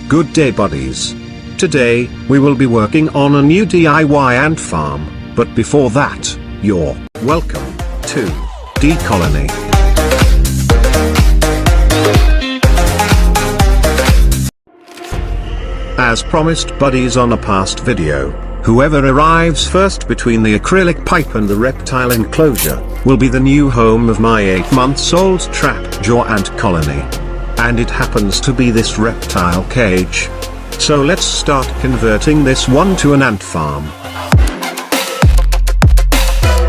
Good day buddies. Today, we will be working on a new DIY ant farm, but before that, you're welcome to DColonyyt. As promised buddies on a past video, whoever arrives first between the acrylic pipe and the reptile enclosure, will be the new home of my 8-month-old Trapjaw ant colony. And it happens to be this reptile cage. So let's start converting this one to an ant farm.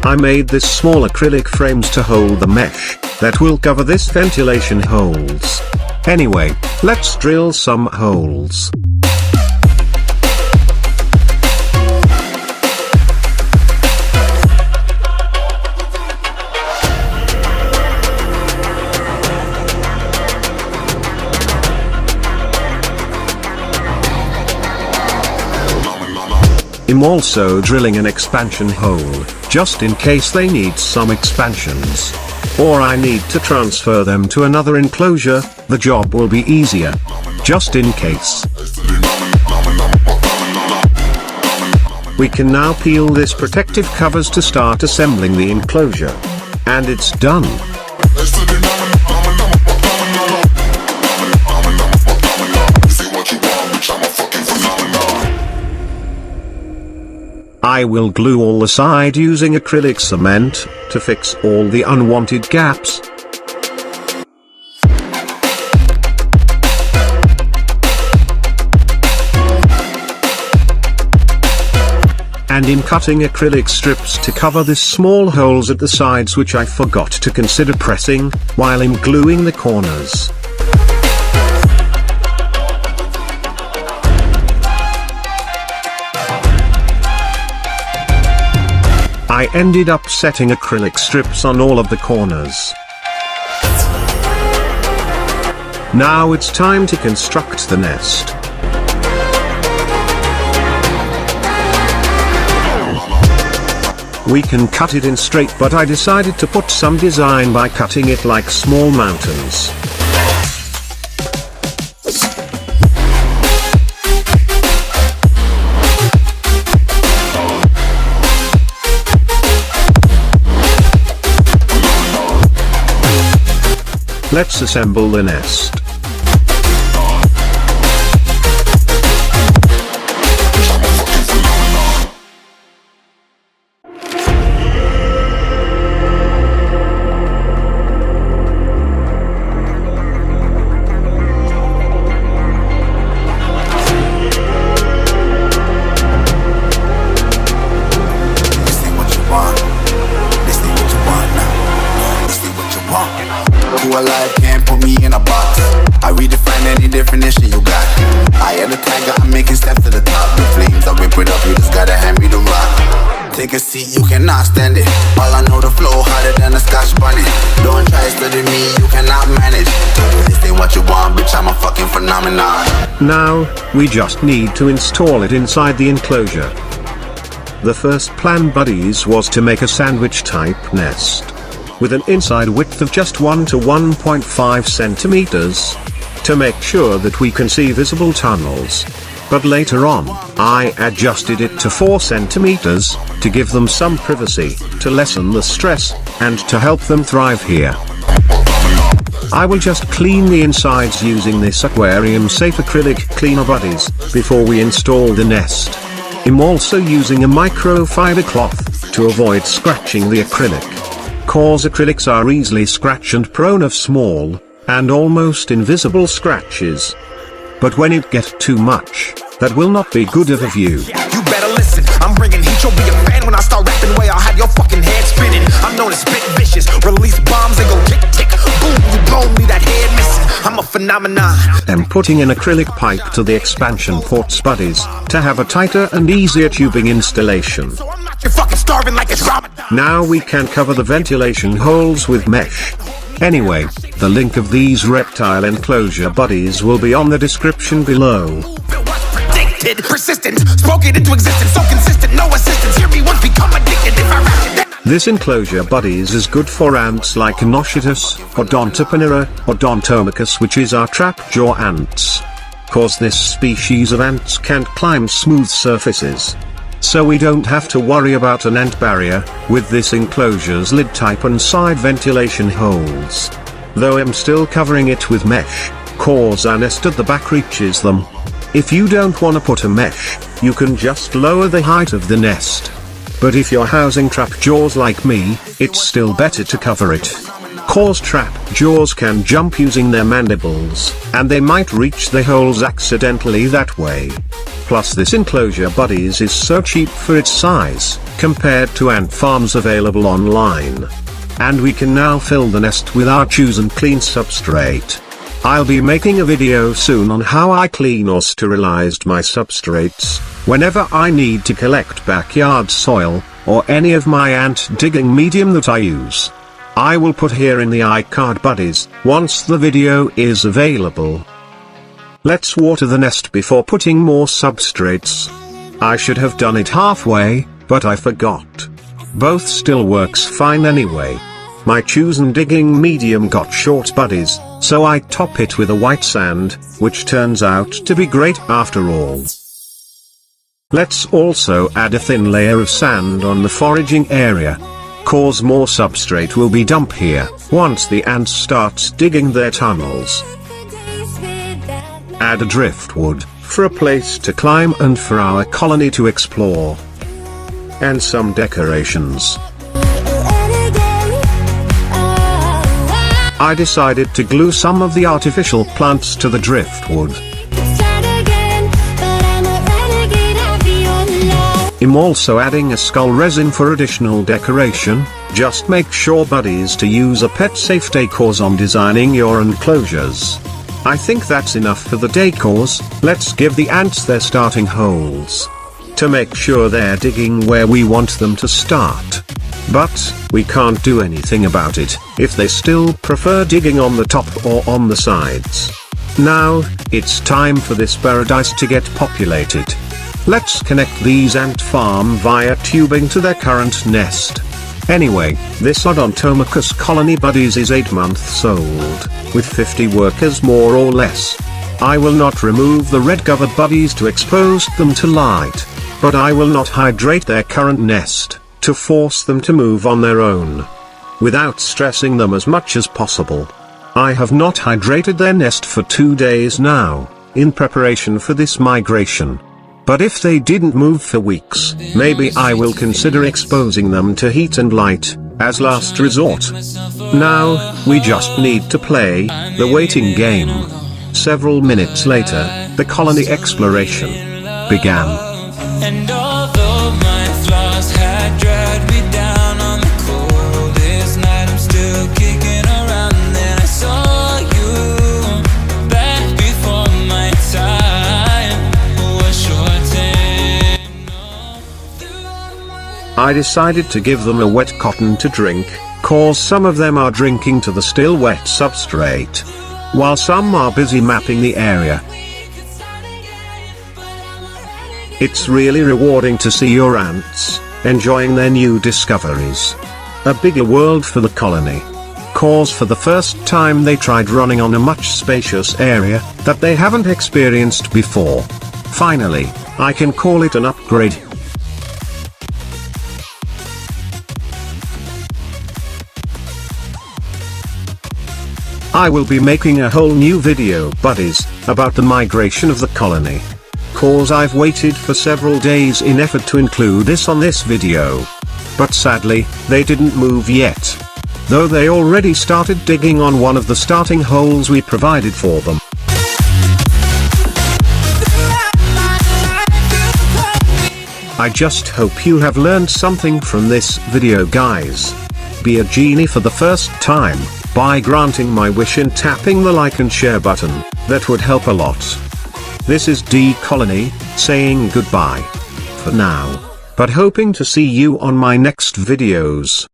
I made this small acrylic frames to hold the mesh that will cover this ventilation holes. Anyway, let's drill some holes. I'm also drilling an expansion hole, just in case they need some expansions. Or I need to transfer them to another enclosure, the job will be easier. Just in case. We can now peel this protective covers to start assembling the enclosure. And it's done. I will glue all the side using acrylic cement, to fix all the unwanted gaps. And I'm cutting acrylic strips to cover the small holes at the sides which I forgot to consider pressing, while I'm gluing the corners. I ended up setting acrylic strips on all of the corners. Now it's time to construct the nest. We can cut it in straight, but I decided to put some design by cutting it like small mountains. Let's assemble the nest. Alive can't put me in a box. I redefine any definition you got. I am the tiger, I'm making steps to the top. The flames, I whip it up, you just gotta hand me the rock. Take a seat, you cannot stand it. All I know, the flow harder than a scotch bunny. Don't try studying me, you cannot manage. This ain't what you want, bitch, I'm a fucking phenomenon. Now, we just need to install it inside the enclosure. The first plan buddies was to make a sandwich type nest with an inside width of just 1 to 1.5 centimeters, to make sure that we can see visible tunnels. But later on, I adjusted it to 4 centimeters, to give them some privacy, to lessen the stress, and to help them thrive here. I will just clean the insides using this aquarium-safe acrylic cleaner buddies, before we install the nest. I'm also using a microfiber cloth, to avoid scratching the acrylic. Cause acrylics are easily scratched and prone of small, and almost invisible scratches. But when it gets too much, that will not be good of a view. You better listen, I'm bringing heat, you'll be a fan when I start rapping way, I'll have your fucking head spinning. I'm known as spit vicious, release bombs and go tick tick, boom, you blow me that head missing. I'm a phenomenon. I'm putting an acrylic pipe to the expansion ports buddies, to have a tighter and easier tubing installation. You're fucking starving like it's Ramadan. Now we can cover the ventilation holes with mesh. Anyway, the link of these reptile enclosure buddies will be on the description below. Predicted, persistent, spoken into existence, so consistent, no assistance, hear me once become addicted if I rap it. This enclosure buddies is good for ants like Odontopinera, Odontomachus, which is our trapjaw ants. cause this species of ants can't climb smooth surfaces. So we don't have to worry about an ant barrier, with this enclosure's lid type and side ventilation holes. Though I'm still covering it with mesh, cause our nest at the back reaches them. If you don't wanna put a mesh, you can just lower the height of the nest. But if you're housing trapjaws like me, it's still better to cover it. Cause trapjaws can jump using their mandibles, and they might reach the holes accidentally that way. Plus this enclosure buddies is so cheap for its size, compared to ant farms available online. And we can now fill the nest with our chosen clean substrate. I'll be making a video soon on how I clean or sterilized my substrates, whenever I need to collect backyard soil, or any of my ant digging medium that I use. I will put here in the iCard buddies, once the video is available. Let's water the nest before putting more substrates. I should have done it halfway, but I forgot. Both still works fine anyway. My chosen digging medium got short buddies, so I top it with a white sand, which turns out to be great after all. Let's also add a thin layer of sand on the foraging area, cause more substrate will be dumped here, once the ants starts digging their tunnels. Add a driftwood, for a place to climb and for our colony to explore. And some decorations. I decided to glue some of the artificial plants to the driftwood. I'm also adding a skull resin for additional decoration. Just make sure buddies to use a pet safe decors on designing your enclosures. I think that's enough for the decors. Let's give the ants their starting holes, to make sure they're digging where we want them to start. But we can't do anything about it, if they still prefer digging on the top or on the sides. Now, it's time for this paradise to get populated. Let's connect these ant farm via tubing to their current nest. Anyway, this Odontomachus colony buddies is 8 months old, with 50 workers more or less. I will not remove the red covered buddies to expose them to light, but I will not hydrate their current nest, to force them to move on their own, without stressing them as much as possible. I have not hydrated their nest for 2 days now, in preparation for this migration. But if they didn't move for weeks, maybe I will consider exposing them to heat and light, as last resort. Now, we just need to play the waiting game. Several minutes later, the colony exploration began. And although my flaws had dragged me down on the coldest night, I'm still kicking around. And then I saw you back before my time was shortened. I decided to give them a wet cotton to drink, cause some of them are drinking to the still wet substrate, while some are busy mapping the area. It's really rewarding to see your ants enjoying their new discoveries. A bigger world for the colony. Cause for the first time they tried running on a much spacious area that they haven't experienced before. Finally, I can call it an upgrade. I will be making a whole new video, buddies, about the migration of the colony. Cause I've waited for several days in effort to include this on this video. But sadly, they didn't move yet. Though they already started digging on one of the starting holes we provided for them. I just hope you have learned something from this video, guys. Be a genie for the first time, by granting my wish and tapping the like and share button. That would help a lot. This is DColonyyt, saying goodbye for now, but hoping to see you on my next videos.